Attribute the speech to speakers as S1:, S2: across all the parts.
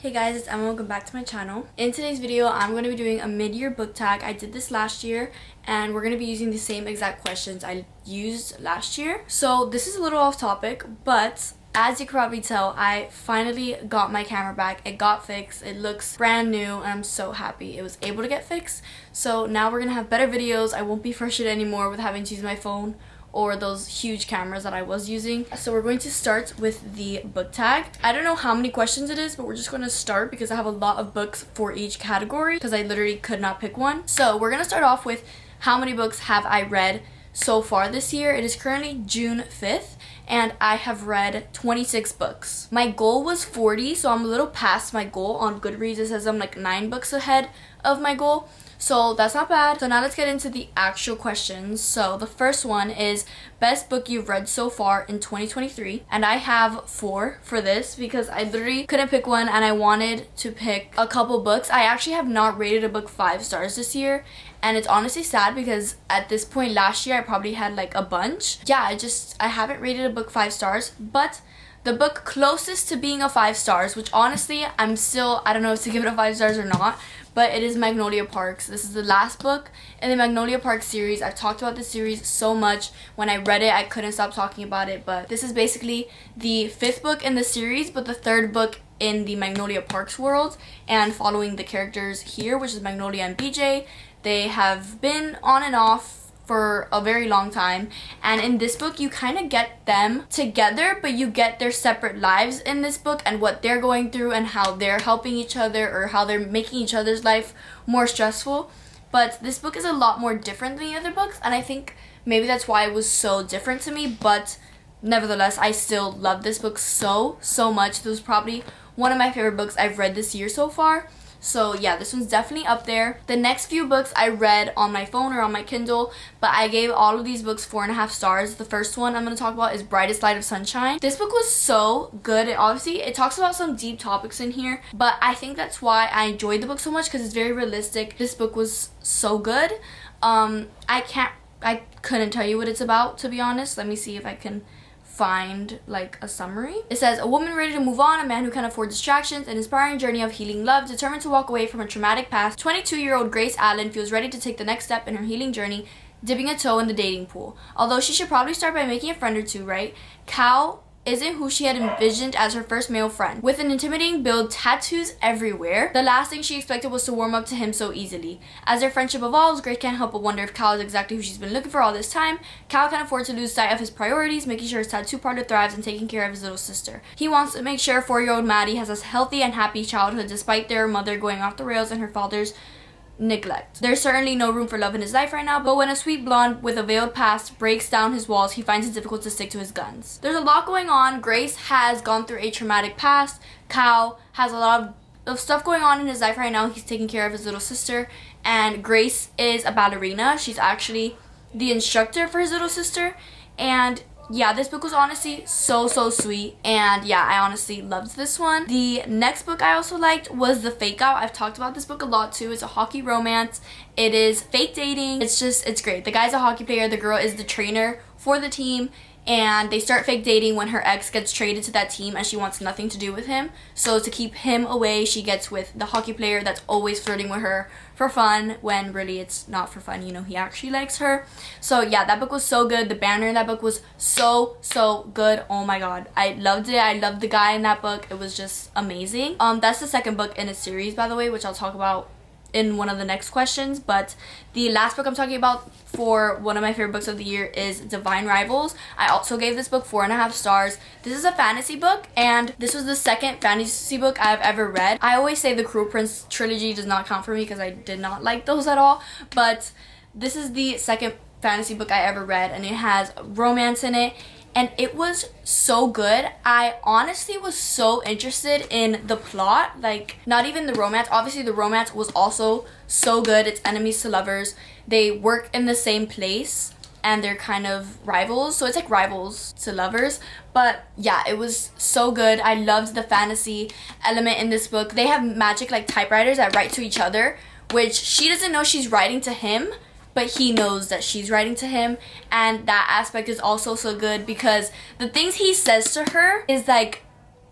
S1: Hey guys, it's Emma. Welcome back to my channel. In today's video, I'm going to be doing a mid-year book tag. I did this last year, and we're going to be using the same exact questions I used last year. So this is a little off topic, but as you can probably tell, I finally got my camera back. It got fixed. It looks brand new, and I'm so happy it was able to get fixed. So now we're going to have better videos. I won't be frustrated anymore with having to use my phone or those huge cameras that I was using. So we're going to start with the book tag. I don't know how many questions it is, but we're just going to start because I have a lot of books for each category because I literally could not pick one. So we're going to start off with how many books have I read so far this year. It is currently June 5th and I have read 26 books. My goal was 40, so I'm a little past my goal. On Goodreads it says I'm like 9 books ahead of my goal. So that's not bad. So now let's get into the actual questions. So the first one is best book you've read so far in 2023. And I have 4 for this because I literally couldn't pick one and I wanted to pick a couple books. I actually have not rated a book 5 stars this year. And it's honestly sad because at this point last year I probably had like a bunch. Yeah, I haven't rated a book 5 stars, but the book closest to being a 5 stars, which honestly I don't know if to give it a 5 stars or not, but it is Magnolia Parks. This is the last book in the Magnolia Parks series. I've talked about this series so much. When I read it, I couldn't stop talking about it, but this is basically the 5th book in the series, but the 3rd book in the Magnolia Parks world, and following the characters here, which is Magnolia and BJ. They have been on and off for a very long time, and in this book you kind of get them together, but you get their separate lives in this book and what they're going through and how they're helping each other or how they're making each other's life more stressful. But this book is a lot more different than the other books, and I think maybe that's why it was so different to me, but nevertheless I still love this book so much. This was probably one of my favorite books I've read this year so far. So yeah, this one's definitely up there. The next few books I read on my phone or on my Kindle, but I gave all of these books 4.5 stars. The first one I'm going to talk about is Brightest Light of Sunshine. This book was so good. It talks about some deep topics in here, but I think that's why I enjoyed the book so much because it's very realistic. This book was so good. I couldn't tell you what it's about, to be honest. Let me see if I can find like a summary. It says, a woman ready to move on, a man who can afford distractions, an inspiring journey of healing love, determined to walk away from a traumatic past. 22-year-old Grace Allen feels ready to take the next step in her healing journey, dipping a toe in the dating pool. Although she should probably start by making a friend or two, right? Cal isn't who she had envisioned as her first male friend. With an intimidating build, tattoos everywhere, the last thing she expected was to warm up to him so easily. As their friendship evolves, Grace can't help but wonder if Cal is exactly who she's been looking for all this time. Cal can't afford to lose sight of his priorities, making sure his tattoo parlor thrives and taking care of his little sister. He wants to make sure 4-year-old Maddie has a healthy and happy childhood despite their mother going off the rails and her father's neglect. There's certainly no room for love in his life right now, but when a sweet blonde with a veiled past breaks down his walls, he finds it difficult to stick to his guns. There's a lot going on. Grace has gone through a traumatic past. Cal has a lot of stuff going on in his life right now. He's taking care of his little sister, and Grace is a ballerina. She's actually the instructor for his little sister, and yeah, this book was honestly so sweet, and yeah, I honestly loved this one. The next book I also liked was The Fake Out. I've talked about this book a lot too. It's a hockey romance. It is fake dating. It's great. The guy's a hockey player, the girl is the trainer for the team, and they start fake dating when her ex gets traded to that team and she wants nothing to do with him. So to keep him away, she gets with the hockey player that's always flirting with her for fun, when really it's not for fun. You know, he actually likes her. So yeah, that book was so good. The banner in that book was so good. Oh my god, I loved it. I loved the guy in that book. It was just amazing. That's the second book in a series, by the way, which I'll talk about in one of the next questions. But the last book I'm talking about for one of my favorite books of the year is Divine Rivals. I also gave this book 4.5 stars. This is a fantasy book, and this was the second fantasy book I've ever read. I always say the Cruel Prince trilogy does not count for me because I did not like those at all, but this is the second fantasy book I ever read, and it has romance in it, and it was so good. I honestly was so interested in the plot, like not even the romance. Obviously the romance was also so good. It's enemies to lovers. They work in the same place and they're kind of rivals, so it's like rivals to lovers. But yeah, it was so good. I loved the fantasy element in this book. They have magic like typewriters that write to each other, which she doesn't know she's writing to him, but he knows that she's writing to him, and that aspect is also so good because the things he says to her is like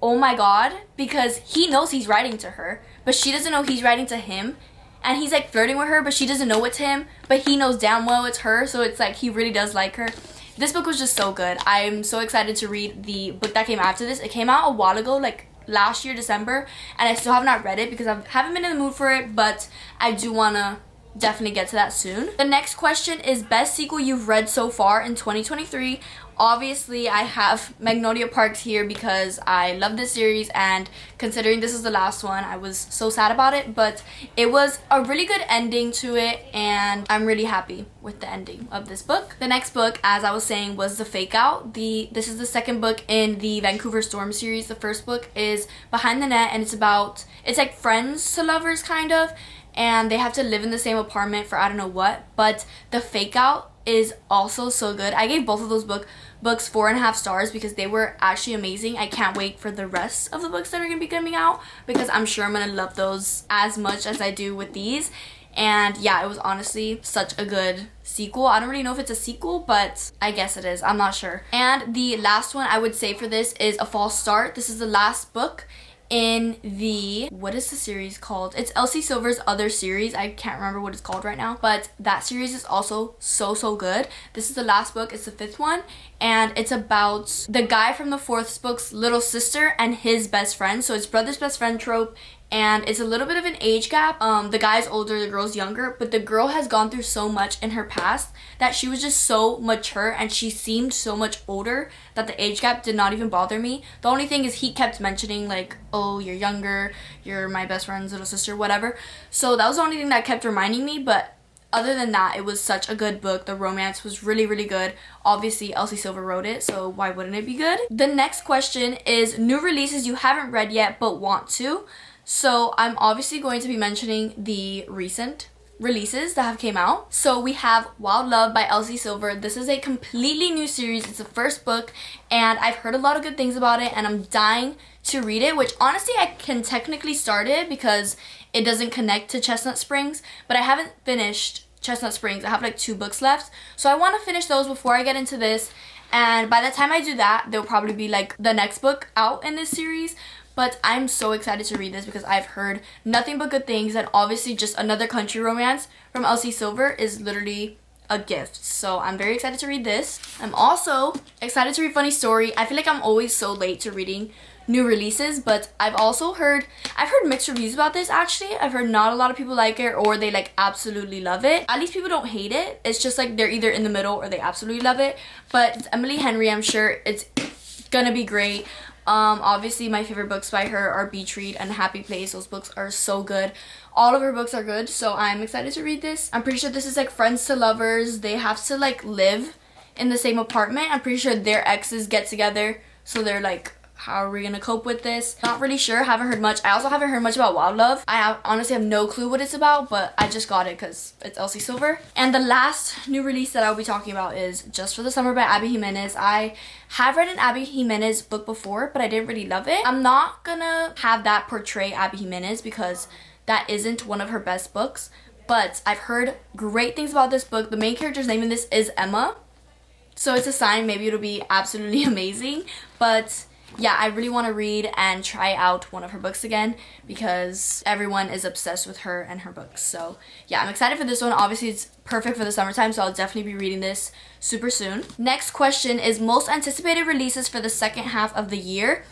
S1: oh my god, because he knows he's writing to her, but she doesn't know he's writing to him. And he's like flirting with her, but she doesn't know it's him, but he knows damn well it's her, so it's like he really does like her. This book was just so good. I'm so excited to read the book that came after this. It came out a while ago, like last year, December, and I still have not read it because I haven't been in the mood for it, but I do want to definitely get to that soon. The next question is best sequel you've read so far in 2023. Obviously, I have Magnolia Parks here because I love this series, and considering this is the last one, I was so sad about it, but it was a really good ending to it, and I'm really happy with the ending of this book. The next book, as I was saying, was The Fake Out. This is the second book in the Vancouver Storm series. The first book is Behind the Net, and it's like friends to lovers kind of, and they have to live in the same apartment for I don't know what, but The Fake Out is also so good. I gave both of those books 4.5 stars because they were actually amazing. I can't wait for the rest of the books that are going to be coming out because I'm sure I'm going to love those as much as I do with these. And yeah, it was honestly such a good sequel. I don't really know if it's a sequel, but I guess it is. I'm not sure. And the last one I would say for this is A False Start. This is the last book in the, what is the series called? It's Elsie Silver's other series. I can't remember what it's called right now, but that series is also so good. This is the last book. It's the 5th one, and it's about the guy from the 4th book's little sister and his best friend. So it's brother's best friend trope, and it's a little bit of an age gap. The guy's older, the girl's younger, but the girl has gone through so much in her past that she was just so mature and she seemed so much older that the age gap did not even bother me. The only thing is he kept mentioning like, oh, you're younger, you're my best friend's little sister, whatever. So that was the only thing that kept reminding me, but other than that, it was such a good book. The romance was really good. Obviously, Elsie Silver wrote it, so why wouldn't it be good? The next question is new releases you haven't read yet but want to. So I'm obviously going to be mentioning the recent releases that have came out. So we have Wild Love by Elsie Silver. This is a completely new series. It's the first book, and I've heard a lot of good things about it, and I'm dying to read it, which honestly I can technically start it because it doesn't connect to Chestnut Springs, but I haven't finished Chestnut Springs. I have like 2 books left, so I want to finish those before I get into this, and by the time I do that, there'll probably be like the next book out in this series. But I'm so excited to read this because I've heard nothing but good things, and obviously just another country romance from Elsie Silver is literally a gift. So I'm very excited to read this. I'm also excited to read Funny Story. I feel like I'm always so late to reading new releases, but I've heard mixed reviews about this actually. I've heard not a lot of people like it, or they like absolutely love it. At least people don't hate it. It's just like they're either in the middle or they absolutely love it. But it's Emily Henry. I'm sure it's gonna be great. Obviously my favorite books by her are Beach Read and Happy Place. Those books are so good. All of her books are good, so I'm excited to read this. I'm pretty sure this is like friends to lovers. They have to like live in the same apartment. I'm pretty sure their exes get together, so they're like, how are we gonna cope with this? Not really sure, haven't heard much. I also haven't heard much about Wild Love. Honestly have no clue what it's about, but I just got it because it's Elsie Silver. And the last new release that I'll be talking about is Just for the Summer by Abby Jimenez. I have read an Abby Jimenez book before, but I didn't really love it. I'm not gonna have that portray Abby Jimenez because that isn't one of her best books, but I've heard great things about this book. The main character's name in this is Emma, so it's a sign maybe it'll be absolutely amazing. But yeah, I really want to read and try out one of her books again because everyone is obsessed with her and her books. So yeah, I'm excited for this one. Obviously it's perfect for the summertime, so I'll definitely be reading this super soon. Next question is most anticipated releases for the second half of the year.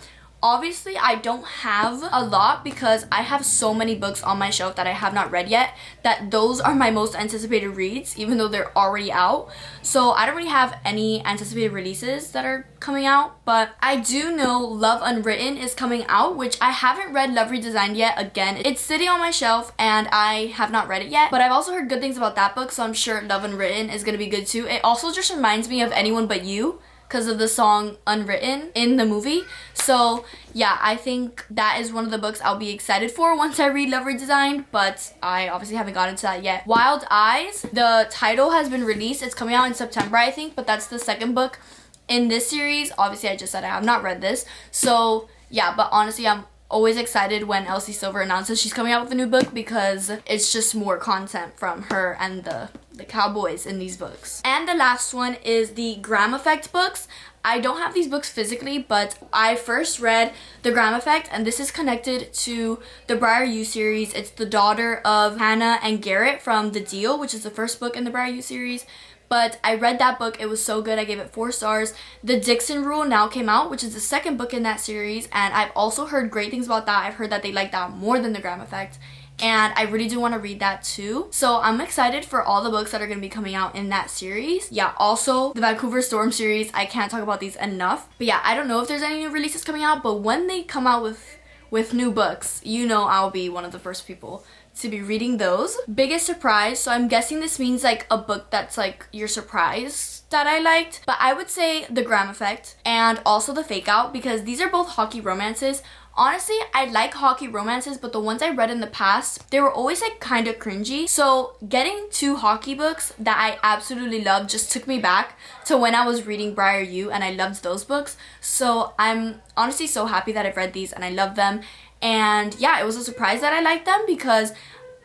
S1: Obviously, I don't have a lot because I have so many books on my shelf that I have not read yet that those are my most anticipated reads, even though they're already out. So I don't really have any anticipated releases that are coming out, but I do know Love Unwritten is coming out, which I haven't read Love Redesigned yet. Again, it's sitting on my shelf and I have not read it yet, but I've also heard good things about that book, so I'm sure Love Unwritten is going to be good too. It also just reminds me of Anyone But You because of the song Unwritten in the movie. So yeah, I think that is one of the books I'll be excited for once I read Love Redesigned, but I obviously haven't gotten to that yet. Wild Eyes, the title has been released. It's coming out in September, I think, but that's the second book in this series. Obviously, I just said I have not read this. So yeah, but honestly, I'm always excited when Elsie Silver announces she's coming out with a new book because it's just more content from her and the cowboys in these books. And the last one is the Graham Effect books. I don't have these books physically, but I first read The Graham Effect, and this is connected to the Briar U series. It's the daughter of Hannah and Garrett from The Deal, which is the first book in the Briar U series. But I read that book. It was so good. I gave it 4 stars. The Dixon Rule now came out, which is the second book in that series, and I've also heard great things about that. I've heard that they like that more than The Graham Effect, and I really do want to read that too. So I'm excited for all the books that are going to be coming out in that series. Yeah, also the Vancouver Storm series. I can't talk about these enough. But yeah, I don't know if there's any new releases coming out, but when they come out with new books, you know I'll be one of the first people to be reading those. Biggest surprise, so I'm guessing this means like a book that's like you're surprised that I liked, but I would say The Graham Effect and also The Fake Out, because these are both hockey romances. Honestly, I like hockey romances, but the ones I read in the past, they were always like kind of cringy. So getting 2 hockey books that I absolutely loved just took me back to when I was reading Briar U, and I loved those books. So I'm honestly so happy that I've read these and I love them. And yeah, it was a surprise that I liked them, because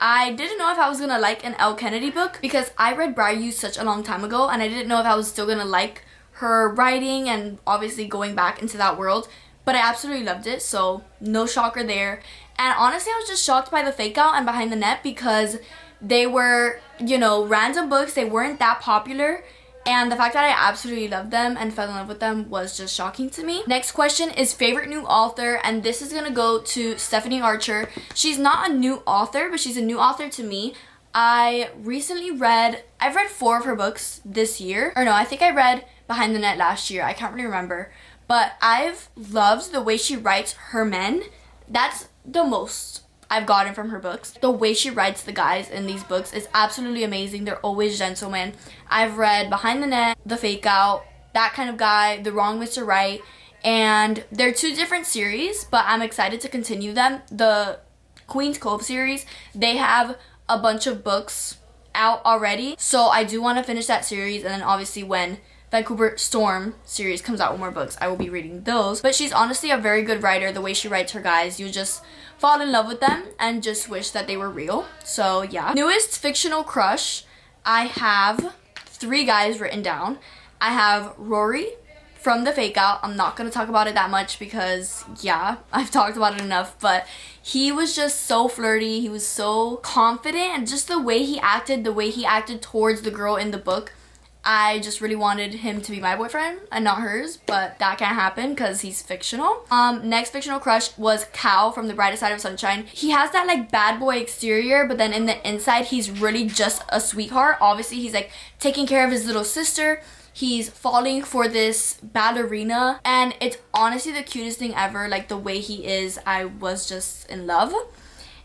S1: I didn't know if I was gonna like an Elle Kennedy book, because I read Briar U such a long time ago, and I didn't know if I was still gonna like her writing and obviously going back into that world. But I absolutely loved it, so no shocker there. And honestly, I was just shocked by The Fake Out and Behind the Net, because they were, you know, random books. They weren't that popular. And the fact that I absolutely loved them and fell in love with them was just shocking to me. Next question is favorite new author, and this is gonna go to Stephanie Archer. She's not a new author, but she's a new author to me. I've read 4 of her books this year. Or no, I think I read Behind the Net last year. I can't really remember. But I've loved the way she writes her men. That's the most I've gotten from her books. The way she writes the guys in these books is absolutely amazing. They're always gentlemen. I've read Behind the Net, The Fake Out, That Kind of Guy, The Wrong Mr. Right, and they're 2 different series, but I'm excited to continue them. The Queen's Cove series, they have a bunch of books out already, so I do want to finish that series, and then obviously when Vancouver Storm series comes out with more books, I will be reading those. But she's honestly a very good writer. The way she writes her guys, you just fall in love with them and just wish that they were real. So yeah. Newest fictional crush, I have 3 guys written down. I have Rory from The Fake Out. I'm not going to talk about it that much because, yeah, I've talked about it enough. But he was just so flirty. He was so confident. And just the way he acted towards the girl in the book, I just really wanted him to be my boyfriend and not hers, but that can't happen because he's fictional. Next fictional crush was Cal from The Brightest Side of Sunshine. He has that like bad boy exterior, but then in the inside, he's really just a sweetheart. Obviously, he's like taking care of his little sister. He's falling for this ballerina, and it's honestly the cutest thing ever. Like the way he is, I was just in love.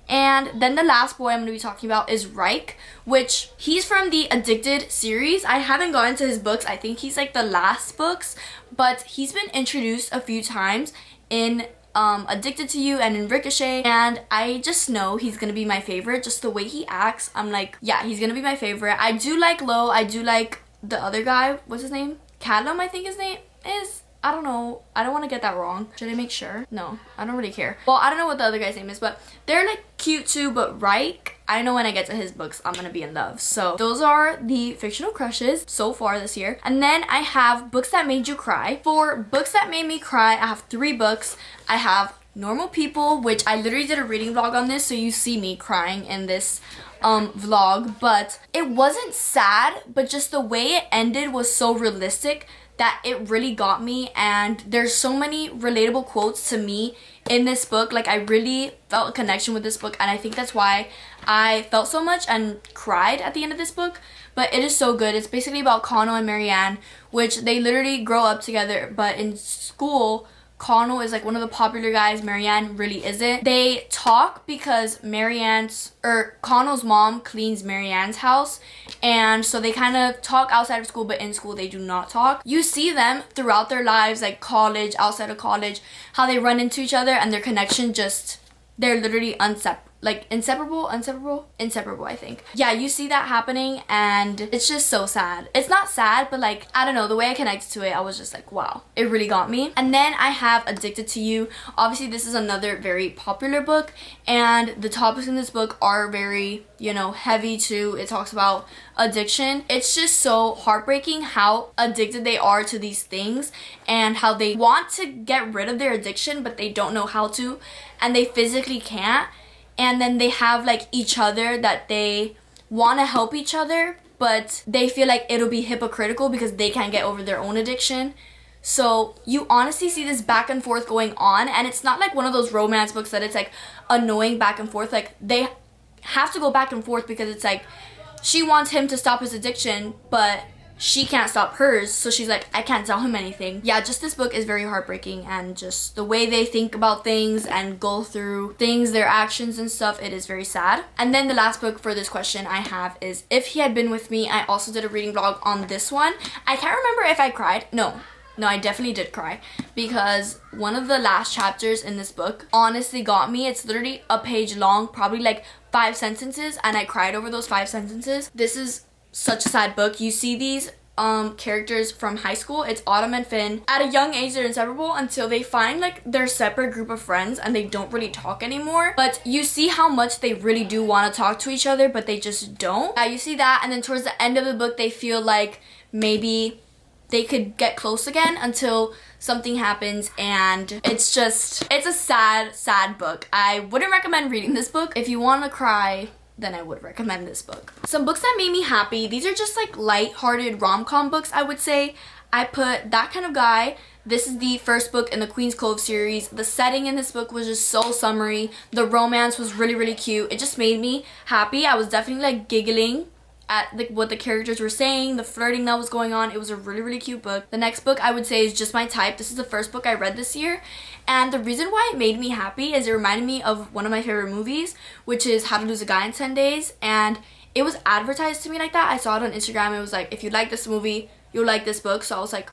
S1: And then the last boy I'm going to be talking about is Reich, which he's from the Addicted series. I haven't gotten to his books. I think he's like the last books, but he's been introduced a few times in Addicted to You and in Ricochet, and I just know he's going to be my favorite. Just the way he acts, I'm like, yeah, he's going to be my favorite. I do like Lo. I do like the other guy. What's his name? Callum, I think his name is. I don't know. I don't want to get that wrong. Should I make sure? No, I don't really care. Well, I don't know what the other guy's name is, but they're like cute too. But Reich, I know when I get to his books, I'm going to be in love. So those are the fictional crushes so far this year. And then I have books that made you cry. For books that made me cry, I have 3 books. I have Normal People, which I literally did a reading vlog on this, so you see me crying in this vlog. But it wasn't sad, but just the way it ended was so realistic that it really got me, and there's so many relatable quotes to me in this book. Like I really felt a connection with this book, and I think that's why I felt so much and cried at the end of this book. But it is so good. It's basically about Connell and Marianne, which they literally grow up together, but in school Connell is like one of the popular guys, Marianne really isn't. They talk because Connell's mom cleans Marianne's house, and so they kind of talk outside of school, but in school they do not talk. You see them throughout their lives, like college, outside of college, how they run into each other, and their connection just, they're literally like inseparable, I think. Yeah, you see that happening and it's just so sad. It's not sad, but like, I don't know, the way I connected to it, I was just like, wow, it really got me. And then I have Addicted to You. Obviously, this is another very popular book, and the topics in this book are very, you know, heavy too. It talks about addiction. It's just so heartbreaking how addicted they are to these things and how they want to get rid of their addiction, but they don't know how to, and they physically can't. And then they have like each other that they want to help each other, but they feel like it'll be hypocritical because they can't get over their own addiction. So you honestly see this back and forth going on, and it's not like one of those romance books that it's like annoying back and forth. Like, they have to go back and forth because it's like she wants him to stop his addiction, but she can't stop hers, so she's like, I can't tell him anything. Yeah, just this book is very heartbreaking, and just the way they think about things and go through things, their actions and stuff, it is very sad. And then the last book for this question I have is If He Had Been With Me. I also did a reading vlog on this one. I can't remember if I cried. No, I definitely did cry, because one of the last chapters in this book honestly got me. It's literally a page long, probably like 5 sentences, and I cried over those 5 sentences. This is such a sad book. You see these characters from high school. It's Autumn and Finn. At a young age, they're inseparable until they find like their separate group of friends and they don't really talk anymore. But you see how much they really do want to talk to each other, but they just don't. You see that, and then towards the end of the book, they feel like maybe they could get close again until something happens, and it's a sad book. I wouldn't recommend reading this book. If you want to cry, then I would recommend this book. Some books that made me happy, these are just like light-hearted rom-com books, I would say. I put That Kind of Guy. This is the first book in the Queen's Cove series. The setting in this book was just so summery. The romance was really, really cute. It just made me happy. I was definitely like giggling at what the characters were saying, the flirting that was going on. It was a really, really cute book. The next book I would say is Just My Type. This is the first book I read this year, and the reason why it made me happy is it reminded me of one of my favorite movies, which is How to Lose a Guy in 10 Days, and it was advertised to me like that. I saw it on Instagram. It was like, if you like this movie, you'll like this book. So I was like,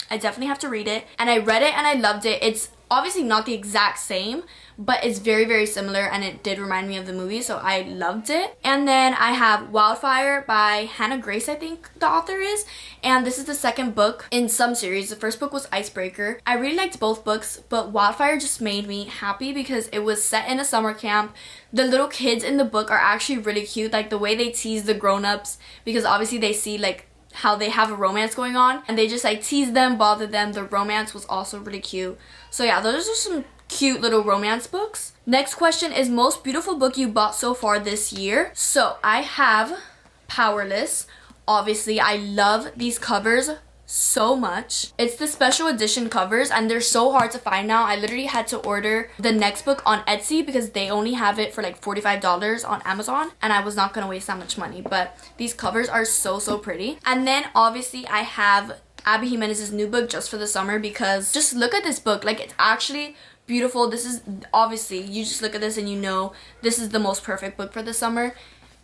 S1: I definitely have to read it, and I read it and I loved it. It's obviously not the exact same, but it's very, very similar, and it did remind me of the movie, so I loved it. And then I have Wildfire by Hannah Grace, I think the author is, and this is the second book in some series. The first book was Icebreaker. I really liked both books, but Wildfire just made me happy because it was set in a summer camp. The little kids in the book are actually really cute, like the way they tease the grown-ups, because obviously they see like how they have a romance going on, and they just like tease them, bother them. The romance was also really cute. So yeah, those are some cute little romance books. Next question is most beautiful book you bought so far this year. So I have Powerless. Obviously, I love these covers so much. It's the special edition covers, and they're so hard to find now. I literally had to order the next book on Etsy because they only have it for like $45 on Amazon, and I was not gonna waste that much money. But these covers are so pretty. And then obviously I have Abby Jimenez's new book, Just for the Summer, because just look at this book. Like, it's actually beautiful. This is obviously, you just look at this and you know this is the most perfect book for the summer.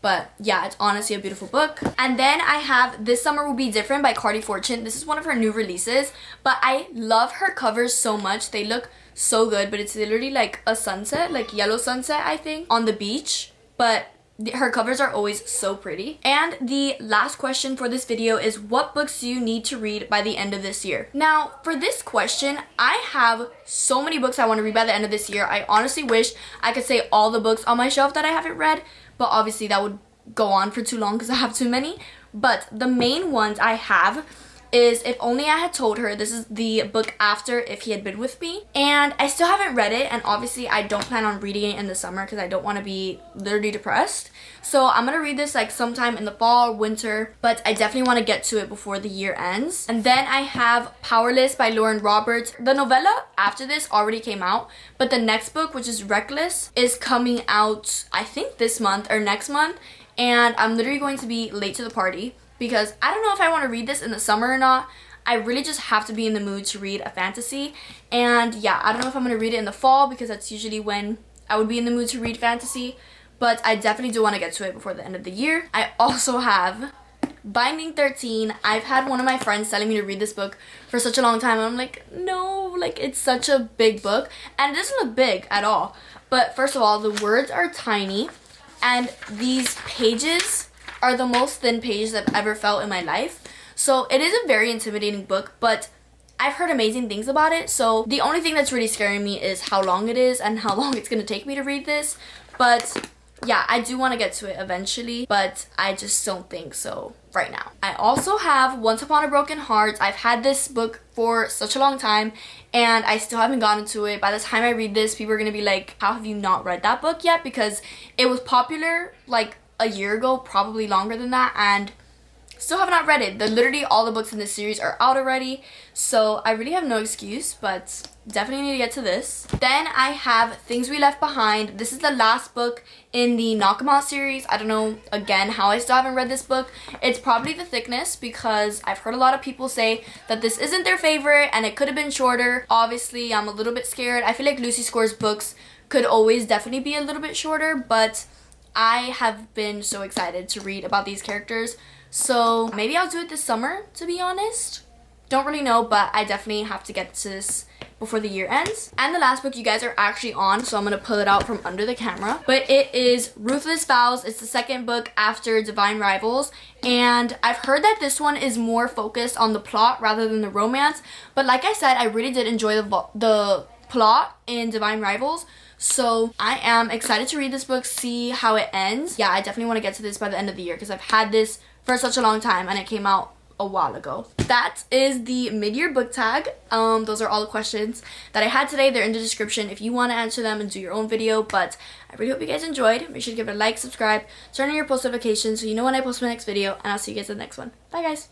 S1: But yeah, it's honestly a beautiful book. And then I have This Summer Will Be Different by Cardi Fortune. This is one of her new releases, but I love her covers so much. They look so good, but it's literally like a sunset, like yellow sunset, I think, on the beach. But her covers are always so pretty. And the last question for this video is, what books do you need to read by the end of this year? Now, for this question, I have so many books I want to read by the end of this year. I honestly wish I could say all the books on my shelf that I haven't read, but obviously that would go on for too long because I have too many. But the main ones I have is If Only I Had Told Her. This is the book after If He Had Been With Me, and I still haven't read it, and obviously I don't plan on reading it in the summer because I don't want to be literally depressed. So I'm gonna read this like sometime in the fall or winter, but I definitely want to get to it before the year ends. And then I have Powerless by Lauren Roberts. The novella after this already came out, but the next book, which is Reckless, is coming out I think this month or next month, and I'm literally going to be late to the party because I don't know if I want to read this in the summer or not. I really just have to be in the mood to read a fantasy. And yeah, I don't know if I'm going to read it in the fall because that's usually when I would be in the mood to read fantasy. But I definitely do want to get to it before the end of the year. I also have Binding 13. I've had one of my friends telling me to read this book for such a long time, and I'm like, no, like it's such a big book. And it doesn't look big at all. But first of all, the words are tiny, and these pages are the most thin pages I've ever felt in my life. So it is a very intimidating book, but I've heard amazing things about it. So the only thing that's really scaring me is how long it is and how long it's going to take me to read this. But yeah, I do want to get to it eventually, but I just don't think so right now. I also have Once Upon a Broken Heart. I've had this book for such a long time and I still haven't gotten to it. By the time I read this, people are going to be like, how have you not read that book yet? Because it was popular like a year ago, probably longer than that, and still have not read it. Literally all the books in this series are out already, so I really have no excuse, but definitely need to get to this. Then I have Things We Left Behind. This is the last book in the Knock 'Em Out series. I don't know, again, how I still haven't read this book. It's probably the thickness, because I've heard a lot of people say that this isn't their favorite and it could have been shorter. Obviously, I'm a little bit scared. I feel like Lucy Score's books could always definitely be a little bit shorter, but I have been so excited to read about these characters. So maybe I'll do it this summer, to be honest. Don't really know, but I definitely have to get to this before the year ends. And the last book you guys are actually on, so I'm going to pull it out from under the camera. But it is Ruthless Vows. It's the second book after Divine Rivals. And I've heard that this one is more focused on the plot rather than the romance. But like I said, I really did enjoy the plot in Divine Rivals. So I am excited to read this book, see how it ends. Yeah, I definitely want to get to this by the end of the year because I've had this for such a long time and it came out a while ago. That is the mid-year book tag. Those are all the questions that I had today. They're in the description if you want to answer them and do your own video. But I really hope you guys enjoyed. Make sure to give it a like, subscribe, turn on your post notifications so you know when I post my next video, and I'll see you guys in the next one. Bye guys.